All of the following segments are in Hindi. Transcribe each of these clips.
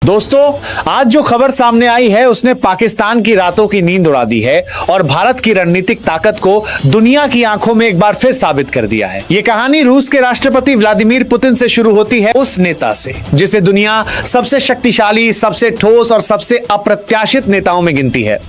दोस्तों, आज जो खबर सामने आई है उसने पाकिस्तान की रातों की नींद उड़ा दी है और भारत की रणनीतिक ताकत को दुनिया की आंखों में एक बार फिर साबित कर दिया है। ये कहानी रूस के राष्ट्रपति व्लादिमीर पुतिन से शुरू होती है, उस नेता से जिसे दुनिया सबसे शक्तिशाली, सबसे ठोस और सबसे अप्रत्याशित नेताओं में गिनती है।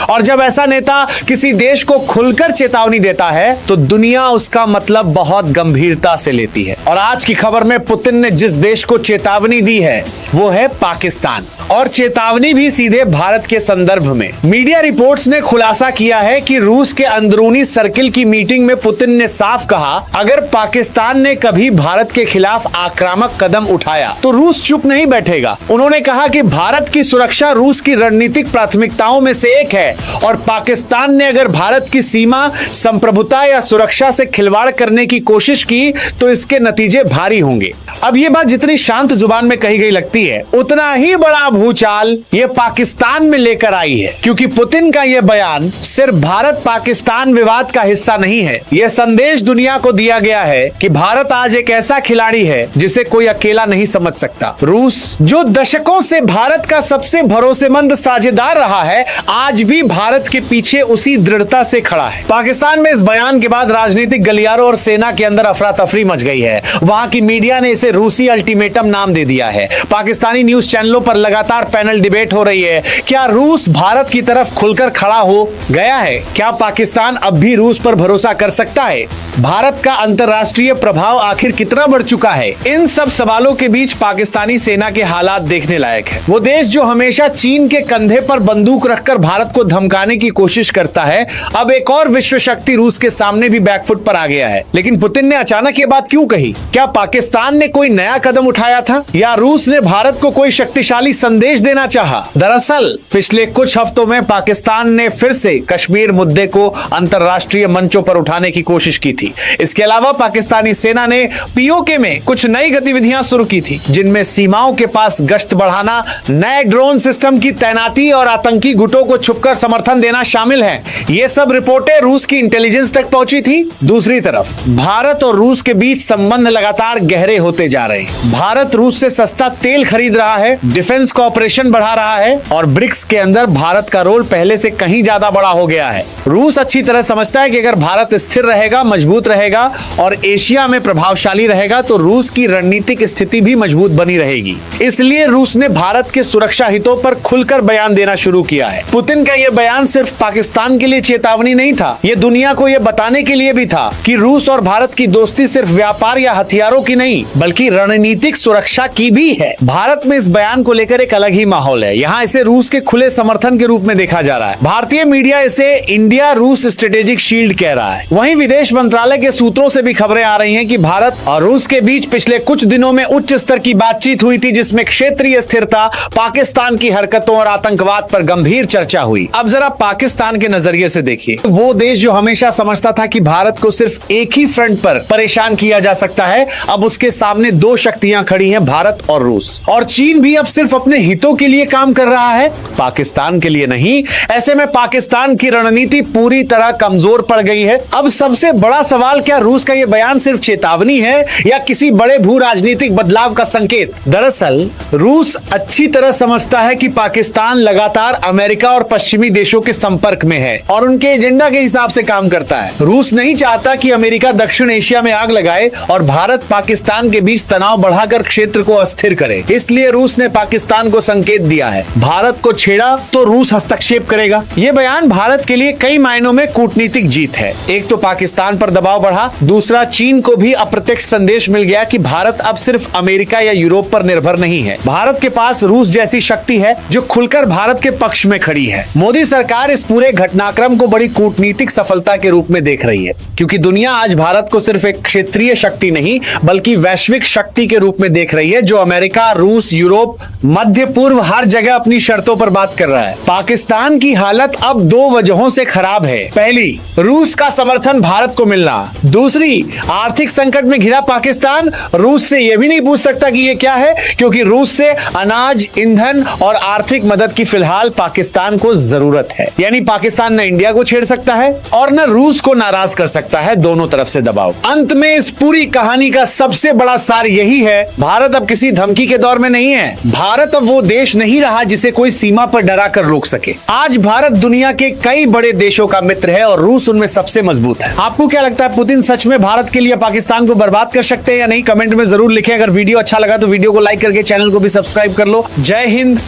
और जब ऐसा नेता किसी देश को खुलकर चेतावनी देता है तो दुनिया उसका मतलब बहुत गंभीरता से लेती है। और आज की खबर में पुतिन ने जिस देश को चेतावनी दी है वो है पाकिस्तान, और चेतावनी भी सीधे भारत के संदर्भ में। मीडिया रिपोर्ट्स ने खुलासा किया है कि रूस के अंदरूनी सर्किल की मीटिंग में पुतिन ने साफ कहा, अगर पाकिस्तान ने कभी भारत के खिलाफ आक्रामक कदम उठाया तो रूस चुप नहीं बैठेगा। उन्होंने कहा कि भारत की सुरक्षा रूस की रणनीतिक प्राथमिकताओं में से एक है और पाकिस्तान ने अगर भारत की सीमा, संप्रभुता या सुरक्षा से खिलवाड़ करने की कोशिश की तो इसके नतीजे भारी होंगे। अब ये बात जितनी शांत जुबान में कही गई लगती है, उतना ही बड़ा भूचाल ये पाकिस्तान में लेकर आई है, क्योंकि पुतिन का ये बयान सिर्फ भारत पाकिस्तान विवाद का हिस्सा नहीं है। यह संदेश दुनिया को दिया गया है कि भारत आज एक ऐसा खिलाड़ी है जिसे कोई अकेला नहीं समझ सकता। रूस, जो दशकों से भारत का सबसे भरोसेमंद साझेदार रहा है, आज भी भारत के पीछे उसी दृढ़ता से खड़ा है। पाकिस्तान में इस बयान के बाद राजनीतिक गलियारों और सेना के अंदर अफरा तफरी मच गई है। वहां की मीडिया ने इसे रूसी अल्टीमेटम नाम दे दिया है। पाकिस्तानी न्यूज चैनलों पर लगातार पैनल डिबेट हो रही है। क्या रूस भारत की तरफ खुलकर खड़ा हो गया है? क्या पाकिस्तान अब भी रूस पर भरोसा कर सकता है? भारत का अंतर्राष्ट्रीय प्रभाव आखिर कितना बढ़ चुका है? इन सब सवालों के बीच पाकिस्तानी सेना के हालात देखने लायक है। वो देश जो हमेशा चीन के कंधे पर बंदूक रखकर भारत को धमकाने की कोशिश करता है, अब एक और विश्व शक्ति रूस के सामने भी बैकफुट पर आ गया है। लेकिन पुतिन ने अचानक ये बात क्यों कही? क्या पाकिस्तान ने कोई नया कदम उठाया था या रूस ने भारत को कोई शक्तिशाली संदेश देना चाहा? दरअसल पिछले कुछ हफ्तों में पाकिस्तान ने फिर से कश्मीर मुद्दे को अंतर्राष्ट्रीय मंचों पर उठाने की कोशिश की थी। इसके अलावा पाकिस्तानी सेना ने पीओके में कुछ नई गतिविधियां शुरू की थी, जिनमें सीमाओं के पास गश्त बढ़ाना, नए ड्रोन सिस्टम की तैनाती और आतंकी गुटों को छुपकर समर्थन देना शामिल है। ये सब रिपोर्टें रूस की इंटेलिजेंस तक पहुंची थी। दूसरी तरफ भारत और रूस के बीच संबंध लगातार गहरे होते जा रहे हैं। भारत रूस से सस्ता तेल खरीद रहा है, डिफेंस कॉपरेशन बढ़ा रहा है और ब्रिक्स के अंदर भारत का रोल पहले से कहीं ज्यादा बड़ा हो गया है। रूस अच्छी तरह समझता है कि अगर भारत स्थिर रहेगा, मजबूत रहेगा और एशिया में प्रभावशाली रहेगा तो रूस की रणनीतिक स्थिति भी मजबूत बनी रहेगी। इसलिए रूस ने भारत के सुरक्षा हितों पर खुलकर बयान देना शुरू किया है। पुतिन का यह बयान सिर्फ पाकिस्तान के लिए चेतावनी नहीं था, यह दुनिया को यह बताने के लिए भी था कि रूस और भारत की दोस्ती सिर्फ व्यापार या हथियारों की नहीं बल्कि रणनीतिक सुरक्षा की भी है। भारत में इस बयान को लेकर एक अलग ही माहौल है। यहाँ इसे रूस के खुले समर्थन के रूप में देखा जा रहा है। भारतीय मीडिया इसे इंडिया रूस स्ट्रेटेजिक शील्ड कह रहा है। वहीं विदेश मंत्रालय के सूत्रों से भी खबरें आ रही हैं कि भारत और रूस के बीच पिछले कुछ दिनों में उच्च स्तर की बातचीत हुई थी, जिसमें क्षेत्रीय स्थिरता, पाकिस्तान की हरकतों और आतंकवाद पर गंभीर चर्चा हुई। अब जरा पाकिस्तान के नजरिए से देखिए। वो देश जो हमेशा समझता था कि भारत को सिर्फ एक ही फ्रंट पर परेशान किया जा सकता है, अब उसके सामने दो शक्तियां खड़ी हैं, भारत और रूस। और चीन भी अब सिर्फ अपने हितों के लिए काम कर रहा है, पाकिस्तान के लिए नहीं। ऐसे में पाकिस्तान की रणनीति पूरी तरह कमजोर पड़ गई है। अब सबसे बड़ा सवाल, क्या रूस का यह बयान सिर्फ चेतावनी है या किसी बड़े भू राजनीतिक बदलाव का संकेत? दरअसल रूस अच्छी तरह समझता है कि पाकिस्तान लगातार अमेरिका और पश्चिमी देशों के संपर्क में है और उनके एजेंडा के हिसाब से काम करता है। रूस नहीं चाहता कि अमेरिका दक्षिण एशिया में आग लगाए और भारत पाकिस्तान के बीच तनाव बढ़ाकर क्षेत्र को अस्थिर करे। इसलिए रूस ने पाकिस्तान को संकेत दिया है, भारत को छेड़ा तो रूस हस्तक्षेप करेगा। यह बयान भारत के लिए कई मायनों में कूटनीतिक जीत है। एक तो पाकिस्तान पर दबाव बढ़ा, दूसरा चीन को भी अप्रत्यक्ष संदेश मिल गया कि भारत अब सिर्फ अमेरिका या यूरोप पर निर्भर नहीं है। भारत के पास रूस जैसी शक्ति है जो खुलकर भारत के पक्ष में खड़ी है। मोदी सरकार इस पूरे घटनाक्रम को बड़ी कूटनीतिक सफलता के रूप में देख रही है, क्योंकि दुनिया आज भारत को सिर्फ एक क्षेत्रीय शक्ति नहीं बल्कि वैश्विक शक्ति के रूप में देख रही है, जो अमेरिका, रूस, यूरोप, मध्य पूर्व हर जगह अपनी शर्तों पर बात कर रहा है। पाकिस्तान की हालत अब दो वजहों से खराब है। पहली, रूस का समर्थन भारत को मिलना। दूसरी, आर्थिक संकट में घिरा पाकिस्तान रूस से यह भी नहीं पूछ सकता कि यह क्या है, क्योंकि रूस से अनाज, ईंधन और आर्थिक मदद की फिलहाल पाकिस्तान को जरूरत है। यानी पाकिस्तान न इंडिया को छेड़ सकता है और न रूस को नाराज कर सकता है, दोनों तरफ से दबाव। अंत में इस पूरी कहानी का सबसे बड़ा सार यही है, भारत अब किसी धमकी के दौर में नहीं है। भारत अब वो देश नहीं रहा जिसे कोई सीमा पर डरा कर रोक सके। आज भारत दुनिया के कई बड़े देशों का मित्र है और रूस उनमें सबसे मजबूत है। आपको क्या लगता है, पुतिन सच में भारत के लिए पाकिस्तान को बर्बाद कर सकते हैं या नहीं? कमेंट में जरूर लिखें। अगर वीडियो अच्छा लगा तो वीडियो को लाइक करके चैनल को भी सब्सक्राइब कर लो। जय हिंद।